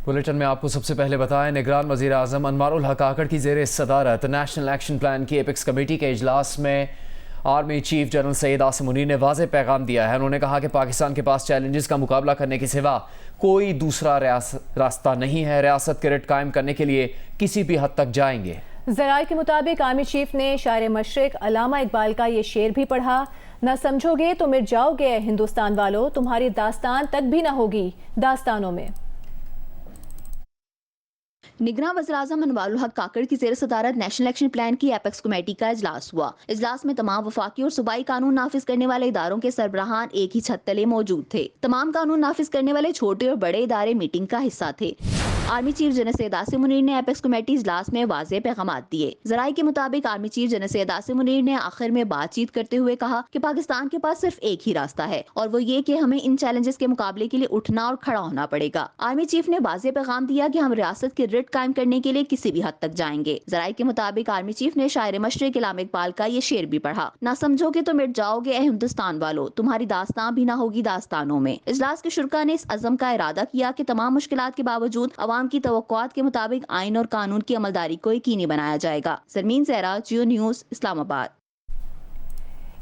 Bulletin में आपको सबसे पहले बताएं, निगरान वज़ीर आज़म अनवारुल हक काकड़ की ज़ेर सदारत नेशनल एक्शन प्लान की एपेक्स कमेटी के इजलास में army chief general Syed Asim Munir ने वाज़ेह पैगाम दिया है। उन्होंने कहा कि पाकिस्तान के पास चैलेंजेस का मुकाबला करने के सिवा कोई दूसरा रास्ता नहीं है। रियासत के रिट कायम करने के लिए किसी भी हद तक जाएंगे। ज़राए के मुताबिक आर्मी चीफ ने शायर मशरिक अल्लामा इकबाल का ये शेर भी पढ़ा, न समझोगे तो मिट जाओगे हिंदुस्तान वालों, तुम्हारी दास्तान तक भी न होगी दास्तानों में। निगरान वज़ीर-ए-आज़म अनवारुल हक काकड़ की ज़ेर सदारत नेशनल एक्शन प्लान की एपेक्स कमेटी का इजलास हुआ। इजलास में तमाम वफाकी और सूबाई कानून नाफिज करने वाले इदारों के सरबराहान एक ही छत तले मौजूद थे। तमाम कानून नाफिज करने वाले छोटे और बड़े इदारे मीटिंग का हिस्सा थे। Army chief general Syed Asim Munir ने एपेक्स कमेटी इजलास में वाज़ेह पैगाम दिए। ज़राए के मुताबिक army chief general Syed Asim Munir ने आखिर में बातचीत करते हुए कहा कि पाकिस्तान के पास सिर्फ एक ही रास्ता है और वो ये कि हमें इन चैलेंजेस के मुकाबले के लिए उठना और खड़ा होना पड़ेगा। आर्मी चीफ ने वाज़ेह पैगाम दिया कि हम रियासत की रिट कायम करने के लिए किसी भी हद तक जाएंगे। ज़राए के मुताबिक आर्मी चीफ ने शायर मशरिक अल्लामा इकबाल का ये शेर भी पढ़ा, ना समझोगे तो मिट जाओगे ए हिंदुस्तान वालों, तुम्हारी दास्तान भी ना होगी दास्तानों में। इजलास के शुरका ने इस अज़म का इरादा किया कि तमाम मुश्किलात के बावजूद अवाम की तवक्कुआत के मुताबिक आइन और कानून की अमलदारी को यकीनी बनाया जाएगा। सरमीन ज़हरा, जियो न्यूज़, इस्लामाबाद।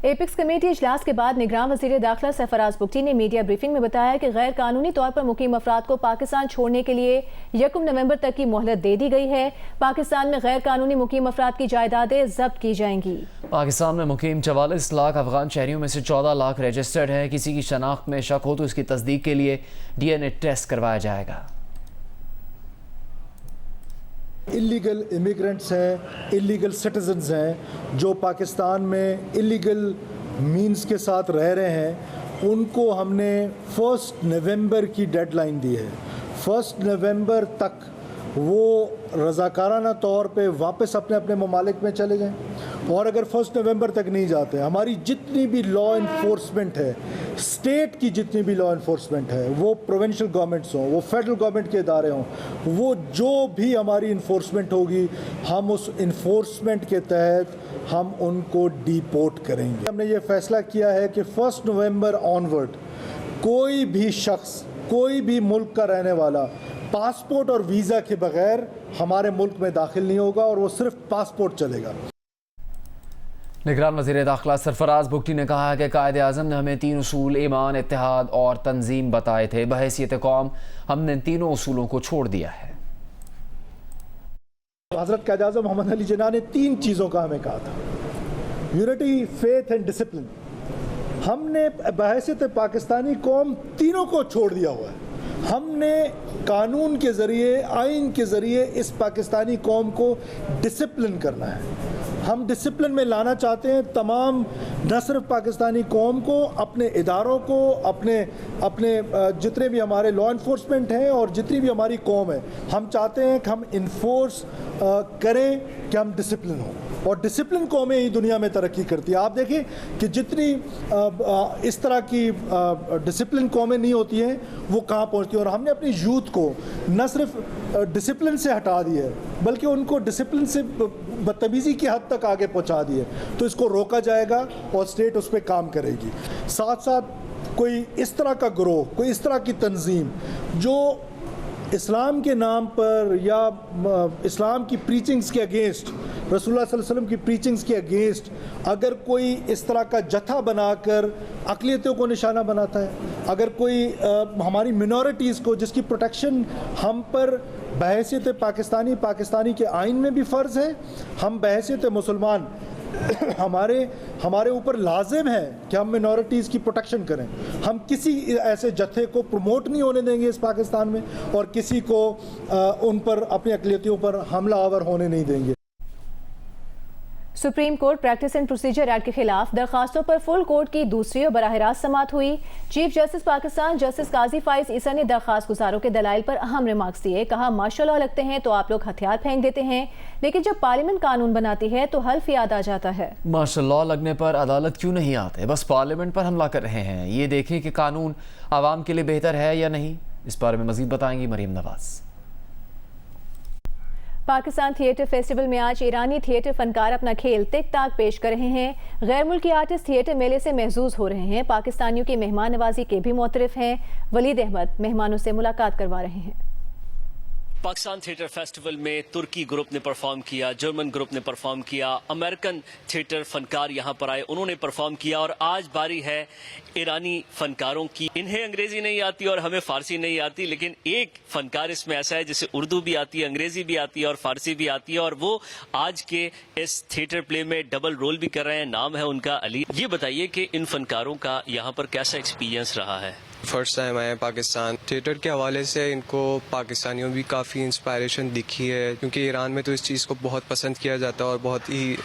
एपेक्स कमेटी इजलास के बाद निगरान वज़ीर दाखिला सरफराज बुगटी ने मीडिया ब्रीफिंग में बताया कि गैर कानूनी तौर पर मुकीम अफराद को पाकिस्तान छोड़ने के लिए 1 नवंबर तक की मोहलत दे दी गई है। पाकिस्तान में गैर कानूनी मुकीम अफराद की जायदादें जब्त की जाएंगी। पाकिस्तान में मुकीम 44 लाख अफगान शहरियों में से 14 लाख रजिस्टर्ड है। किसी की शनाख्त में शक हो तो इसकी तस्दीक के लिए DNA टेस्ट करवाया जाएगा। इलीगल इमिग्रेंट्स हैं, इलीगल सिटीजन्स हैं जो पाकिस्तान में इलीगल मींस के साथ रह रहे हैं, उनको हमने 1 नवंबर की डेडलाइन दी है। 1 नवंबर तक वो रज़ाकाराना तौर पे वापस अपने अपने ममालिक में चले जाएं। और अगर 1 नवंबर तक नहीं जाते, हमारी जितनी भी लॉ इन्फोर्समेंट है, स्टेट की जितनी भी लॉ इन्फोर्समेंट है, वो प्रोविंशियल गवर्नमेंट्स हों, वो फेडरल गवर्नमेंट के इदारे हों, वो जो भी हमारी इन्फोर्समेंट होगी, हम उस इन्फोर्समेंट के तहत हम उनको डिपोर्ट करेंगे। हमने ये फैसला किया है कि 1 नवंबर ऑनवर्ड कोई भी शख्स, कोई भी मुल्क का रहने वाला पासपोर्ट और वीज़ा के बगैर हमारे मुल्क में दाखिल नहीं होगा और वो सिर्फ पासपोर्ट चलेगा। निगरान वज़ीर दाखिला सरफराज बुगटी ने कहा कि कायदे आज़म ने हमें 3 उसूल ईमान, इत्तेहाद और तंजीम बताए थे। बहैसियत कौम हमने इन तीनों उसूलों को छोड़ दिया है। हज़रत कायदे आज़म मोहम्मद अली जिन्ना ने 3 चीज़ों का हमें कहा था, यूनिटी, फेथ एंड डिसिप्लिन। हमने बहैसियत पाकिस्तानी कौम तीनों को छोड़ दिया हुआ है। हमने कानून के ज़रिए, आइन के ज़रिए इस पाकिस्तानी कौम को डिसिप्लिन करना है। हम डिसिप्लिन में लाना चाहते हैं तमाम, न सिर्फ पाकिस्तानी कौम को, अपने इदारों को, अपने जितने भी हमारे लॉ इन्फोर्समेंट हैं और जितनी भी हमारी कौम है, हम चाहते हैं कि हम इन्फोर्स करें कि हम डिसिप्लिन हों। और डिसिप्लिन कौमें ही दुनिया में तरक्की करती है। आप देखें कि जितनी इस तरह की डिसिप्लिन कौमें नहीं होती हैं, वो कहाँ पहुँचती हैं। और हमने अपनी यूथ को न सिर्फ डिसिप्लिन से हटा दिया है, बल्कि उनको डिसिप्लिन से बदतमीज़ी की हद तक आगे पहुँचा दिया है। तो इसको रोका जाएगा और स्टेट उस पर काम करेगी। साथ साथ कोई इस तरह का ग्रोह, कोई इस तरह की तंजीम जो इस्लाम के नाम पर या इस्लाम की प्रीचिंग्स के अगेंस्ट, रसूलुल्लाह सल्लल्लाहु अलैहि वसल्लम की प्रीचिंग्स के अगेंस्ट अगर कोई इस तरह का जत्था बनाकर अक़लियतों को निशाना बनाता है, अगर कोई हमारी मिनॉरिटीज़ को, जिसकी प्रोटेक्शन हम पर बहैसियत पाकिस्तानी के आइन में भी फ़र्ज़ है, हम बहैसियत मुसलमान हमारे ऊपर लाजिम है कि हम मिनॉरिटीज़ की प्रोटेक्शन करें। हम किसी ऐसे जत्थे को प्रमोट नहीं होने देंगे इस पाकिस्तान में और किसी को उन पर, अपनी अक़लियतों पर हमला आवर होने नहीं देंगे। Supreme court practice and procedure act के खिलाफ दरखास्तों पर फुल कोर्ट की दूसरी और बराह रास्त समाअत हुई। चीफ जस्टिस पाकिस्तान जस्टिस काजी फाइज ईसा ने दरखास्त गुजारों के दलाइल पर अहम रिमार्क्स दिए। कहा, माशाल्लाह लगते हैं तो आप लोग हथियार फेंक देते हैं, लेकिन जब पार्लियामेंट कानून बनाती है तो हल्फ याद आ जाता है। माशाल्लाह लगने पर अदालत क्यों नहीं आते, बस पार्लियामेंट पर हमला कर रहे हैं। ये देखें कि कानून आवाम के लिए बेहतर है या नहीं। इस बारे में मजीद बताएंगी मरीम नवाज। पाकिस्तान थिएटर फेस्टिवल में आज ईरानी थिएटर फनकार अपना खेल तिक ताक पेश कर रहे हैं। गैर मुल्की आर्टिस्ट थिएटर मेले से महजूज हो रहे हैं। पाकिस्तानियों की मेहमान नवाजी के भी मोतरफ हैं। वलीद अहमद मेहमानों से मुलाकात करवा रहे हैं। पाकिस्तान थिएटर फेस्टिवल में तुर्की ग्रुप ने परफॉर्म किया, जर्मन ग्रुप ने परफॉर्म किया, अमेरिकन थिएटर फनकार यहाँ पर आए, उन्होंने परफॉर्म किया और आज बारी है ईरानी फनकारों की। इन्हें अंग्रेजी नहीं आती और हमें फारसी नहीं आती, लेकिन एक फनकार इसमें ऐसा है जिसे उर्दू भी आती है, अंग्रेजी भी आती है और फारसी भी आती है, और वो आज के इस थिएटर प्ले में डबल रोल भी कर रहे हैं। नाम है उनका अली। ये बताइए कि इन फनकारों का यहाँ पर कैसा एक्सपीरियंस रहा है? फर्स्ट टाइम आए पाकिस्तान। थिएटर के हवाले से इनको पाकिस्तानियों भी काफ़ी इंस्पायरेशन दिखी है, क्योंकि ईरान में तो इस चीज़ को बहुत पसंद किया जाता है और बहुत ही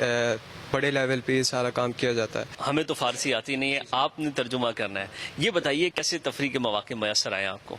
बड़े लेवल पे ये सारा काम किया जाता है। हमें तो फारसी आती नहीं है, आपने तर्जुमा करना है। ये बताइए कैसे तफरीह के मौके मैसर आए आपको?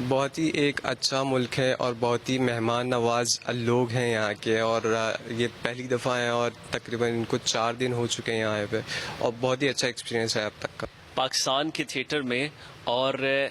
बहुत ही एक अच्छा मुल्क है और बहुत ही मेहमान नवाज लोग हैं यहाँ के, और ये पहली दफ़ा हैं और तकरीबन इनको 4 दिन हो चुके हैं यहाँ पे, और बहुत ही अच्छा एक्सपीरियंस है अब तक का। पाकिस्तान के थिएटर में और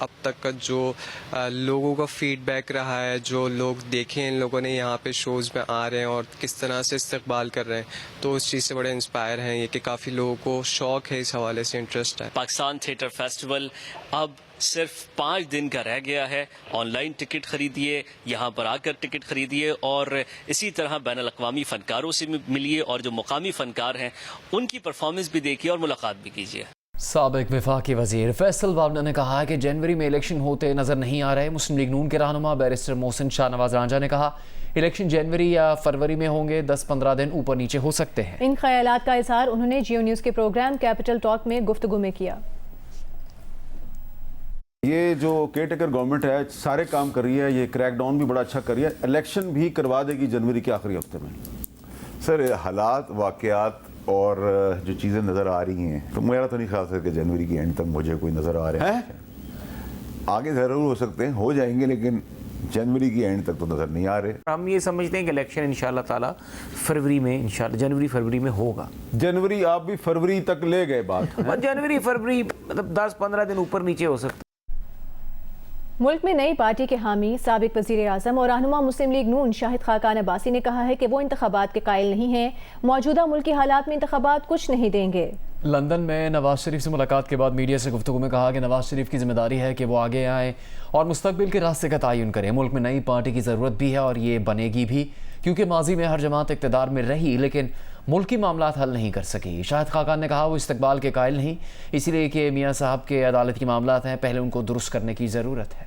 अब तक का जो लोगों का फीडबैक रहा है, जो लोग देखें इन लोगों ने यहाँ पे शोज़ में आ रहे हैं और किस तरह से इस्तकबाल कर रहे हैं, तो उस चीज़ से बड़े इंस्पायर हैं ये कि काफ़ी लोगों को शौक़ है, इस हवाले से इंटरेस्ट है। पाकिस्तान थिएटर फेस्टिवल अब सिर्फ 5 दिन का रह गया है। ऑनलाइन टिकट खरीदिए, यहाँ पर आकर टिकट खरीदिए और इसी तरह बैन अल-अक़वामी फ़नकारों से मिलिए और जो मुकामी फ़नकार हैं उनकी परफॉर्मेंस भी देखिए और मुलाकात भी कीजिए। साबिक़ वफाकी वज़ीर फैसल बावना ने कहा है कि जनवरी में इलेक्शन होते नज़र नहीं आ रहे। मुस्लिम लीग नून के रहनुमा बैरिस्टर मोहसिन शाहनवाज रांझा ने कहा इलेक्शन जनवरी या फरवरी में होंगे, 10-15 दिन ऊपर नीचे हो सकते हैं। इन ख्यालात का इज़हार उन्होंने जियो न्यूज़ के प्रोग्राम कैपिटल टॉक में गुफ्तगू में किया। ये जो केयरटेकर गवर्नमेंट है सारे काम कर रही है, ये क्रैकडाउन भी बड़ा अच्छा कर रही है, इलेक्शन भी करवा देगी जनवरी के आखिरी हफ्ते में। सर हालात वाक़यात और जो चीज़ें नज़र आ रही हैं, तो मेरा तो नहीं ख्याल था कि जनवरी के एंड तक मुझे कोई नज़र आ रहा है। आगे ज़रूर हो सकते हैं, हो जाएंगे, लेकिन जनवरी की एंड तक तो नज़र नहीं आ रहे। हम ये समझते हैं कि इलेक्शन इंशाल्लाह ताला फरवरी में, इंशाल्लाह जनवरी फरवरी में होगा। जनवरी आप भी फरवरी तक ले गए बात। जनवरी फरवरी मतलब 10-15 दिन ऊपर नीचे हो सकता है। मुल्क में नई पार्टी के हामी साबिक वज़ीर आज़म और रहनुमा मुस्लिम लीग नून शाहिद खाकान अब्बासी ने कहा है कि वो इंतखाबात के कायल नहीं हैं, मौजूदा मुल्की हालात में इंतखाबात कुछ नहीं देंगे। लंदन में नवाज शरीफ से मुलाकात के बाद मीडिया से गुफ्तगू में कहा कि नवाज शरीफ की जिम्मेदारी है कि वो आगे आएँ और मुस्तकबिल के रास्ते का तयन करें। मुल्क में नई पार्टी की ज़रूरत भी है और ये बनेगी भी, क्योंकि माजी में हर जमात इक़्तिदार में रही लेकिन मुल्की मामलात हल नहीं कर सकी। शाहिद खाकान ने कहा वो इस्तकबाल के कायल नहीं, इसीलिए कि मियाँ साहब के अदालत की मामलात हैं, पहले उनको दुरुस्त करने की ज़रूरत है।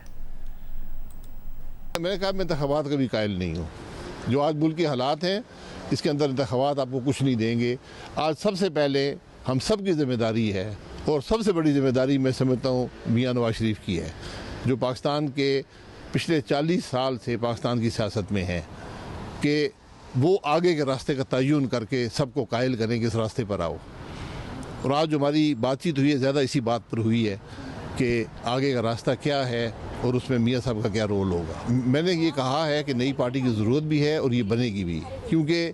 मैंने कहा मैं इंतखाबात का भी कायल नहीं हूँ। जो आज मुल्क के हालात हैं इसके अंदर इंतखाबात आपको कुछ नहीं देंगे। आज सबसे पहले हम सब की जिम्मेदारी है, और सबसे बड़ी जिम्मेदारी मैं समझता हूँ मियाँ नवाज शरीफ की है, जो पाकिस्तान के पिछले 40 साल से पाकिस्तान की सियासत में है, कि वो आगे के रास्ते का तयन करके सबको कायल करें कि इस रास्ते पर आओ। और आज जो हमारी बातचीत हुई है ज़्यादा इसी बात पर हुई है कि आगे का रास्ता क्या है और उसमें मियाँ साहब का क्या रोल होगा। मैंने ये कहा है कि नई पार्टी की ज़रूरत भी है और ये बनेगी भी, क्योंकि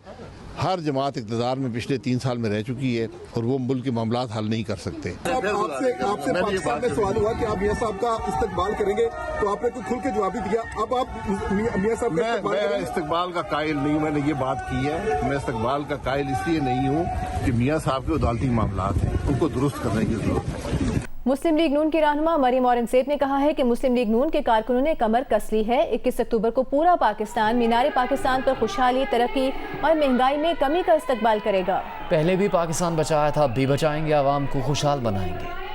हर जमात इक़्तिदार में पिछले 3 साल में रह चुकी है और वो मुल्क के मामलात हल नहीं कर सकते। आपसे पाकिस्तान में सवाल हुआ कि आप मियाँ साहब का इस्तकबाल करेंगे, तो आपने तो खुल के जवाब भी दिया। अब आप मियाँ साहब मैं इस्तकबाल का कायल नहीं हूँ, मैंने ये बात की है। मैं इस्तकबाल का कायल इसलिए नहीं हूँ कि मियाँ साहब के अदालती मामलात हैं, उनको दुरुस्त करने की ज़रूरत है। मुस्लिम लीग नून की रहनुमा मरीम औरंगज़ेब ने कहा है कि मुस्लिम लीग नून के कारकुनों ने कमर कस ली है। 21 अक्टूबर को पूरा पाकिस्तान मीनारे पाकिस्तान पर खुशहाली, तरक्की और महंगाई में कमी का इस्तकबाल करेगा। पहले भी पाकिस्तान बचाया था, अब भी बचाएंगे, आवाम को खुशहाल बनाएंगे।